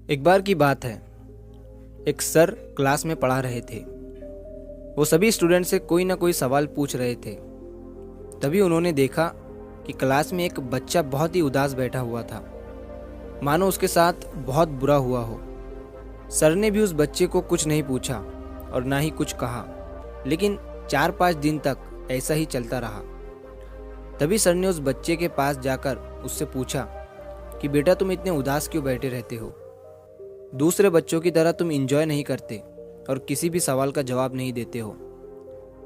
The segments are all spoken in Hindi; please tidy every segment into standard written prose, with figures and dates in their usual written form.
एक बार की बात है, एक सर क्लास में पढ़ा रहे थे। वो सभी स्टूडेंट से कोई ना कोई सवाल पूछ रहे थे। तभी उन्होंने देखा कि क्लास में एक बच्चा बहुत ही उदास बैठा हुआ था, मानो उसके साथ बहुत बुरा हुआ हो। सर ने भी उस बच्चे को कुछ नहीं पूछा और ना ही कुछ कहा, लेकिन 4-5 दिन तक ऐसा ही चलता रहा। तभी सर ने उस बच्चे के पास जाकर उससे पूछा कि बेटा, तुम इतने उदास क्यों बैठे रहते हो? दूसरे बच्चों की तरह तुम एंजॉय नहीं करते और किसी भी सवाल का जवाब नहीं देते हो।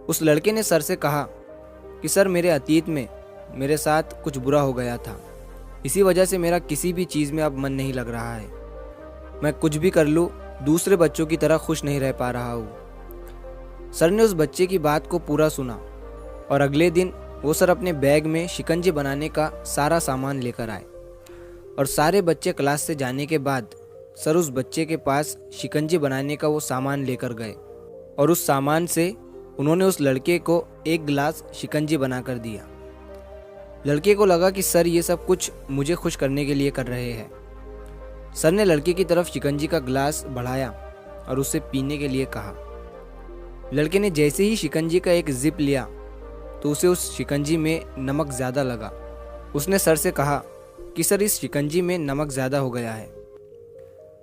उस लड़के ने सर से कहा कि सर, मेरे अतीत में मेरे साथ कुछ बुरा हो गया था। इसी वजह से मेरा किसी भी चीज़ में अब मन नहीं लग रहा है। मैं कुछ भी कर लूँ, दूसरे बच्चों की तरह खुश नहीं रह पा रहा हूँ। सर ने उस बच्चे की बात को पूरा सुना और अगले दिन वो सर अपने बैग में शिकंजी बनाने का सारा सामान लेकर आए। और सारे बच्चे क्लास से जाने के बाद सर उस बच्चे के पास शिकंजी बनाने का वो सामान लेकर गए और उस सामान से उन्होंने उस लड़के को एक गिलास शिकंजी बनाकर दिया। लड़के को लगा कि सर ये सब कुछ मुझे खुश करने के लिए कर रहे हैं। सर ने लड़के की तरफ शिकंजी का गिलास बढ़ाया और उसे पीने के लिए कहा। लड़के ने जैसे ही शिकंजी का एक जिप लिया तो उसे उस शिकंजी में नमक ज़्यादा लगा। उसने सर से कहा कि सर, इस शिकंजी में नमक ज़्यादा हो गया है।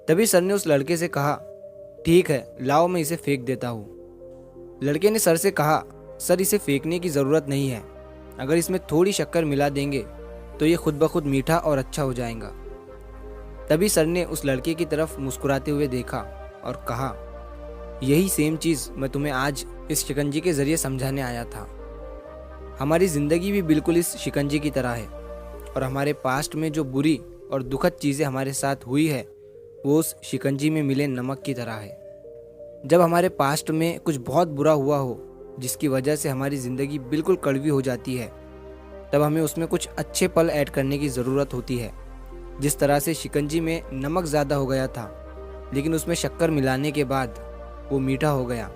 तभी सर ने उस लड़के से कहा, ठीक है, लाओ मैं इसे फेंक देता हूँ। लड़के ने सर से कहा, सर, इसे फेंकने की ज़रूरत नहीं है। अगर इसमें थोड़ी शक्कर मिला देंगे तो ये खुद ब खुद मीठा और अच्छा हो जाएगा। तभी सर ने उस लड़के की तरफ मुस्कुराते हुए देखा और कहा, यही सेम चीज़ मैं तुम्हें आज इस शिकंजी के ज़रिए समझाने आया था। हमारी ज़िंदगी भी बिल्कुल इस शिकंजी की तरह है और हमारे पास्ट में जो बुरी और दुखद चीज़ें हमारे साथ हुई है वो उस शिकंजी में मिले नमक की तरह है। जब हमारे पास्ट में कुछ बहुत बुरा हुआ हो जिसकी वजह से हमारी ज़िंदगी बिल्कुल कड़वी हो जाती है, तब हमें उसमें कुछ अच्छे पल ऐड करने की ज़रूरत होती है। जिस तरह से शिकंजी में नमक ज़्यादा हो गया था लेकिन उसमें शक्कर मिलाने के बाद वो मीठा हो गया,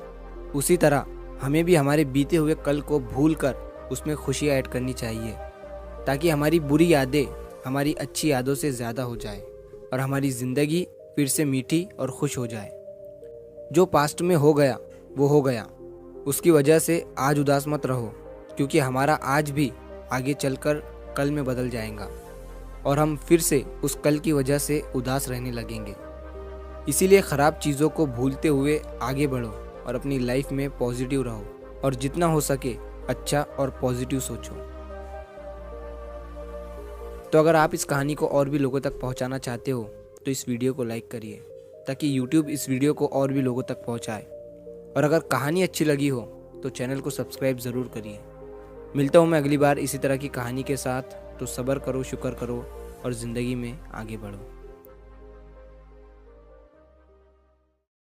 उसी तरह हमें भी हमारे बीते हुए कल को भूल कर उसमें खुशियाँ ऐड करनी चाहिए, ताकि हमारी बुरी यादें हमारी अच्छी यादों से ज़्यादा हो जाए और हमारी ज़िंदगी फिर से मीठी और खुश हो जाए। जो पास्ट में हो गया वो हो गया, उसकी वजह से आज उदास मत रहो, क्योंकि हमारा आज भी आगे चलकर कल में बदल जाएगा और हम फिर से उस कल की वजह से उदास रहने लगेंगे। इसीलिए ख़राब चीज़ों को भूलते हुए आगे बढ़ो और अपनी लाइफ में पॉजिटिव रहो और जितना हो सके अच्छा और पॉजिटिव सोचो। तो अगर आप इस कहानी को और भी लोगों तक पहुंचाना चाहते हो तो इस वीडियो को लाइक करिए, ताकि YouTube इस वीडियो को और भी लोगों तक पहुंचाए। और अगर कहानी अच्छी लगी हो तो चैनल को सब्सक्राइब ज़रूर करिए। मिलता हूँ मैं अगली बार इसी तरह की कहानी के साथ। तो सब्र करो, शुक्र करो और ज़िंदगी में आगे बढ़ो।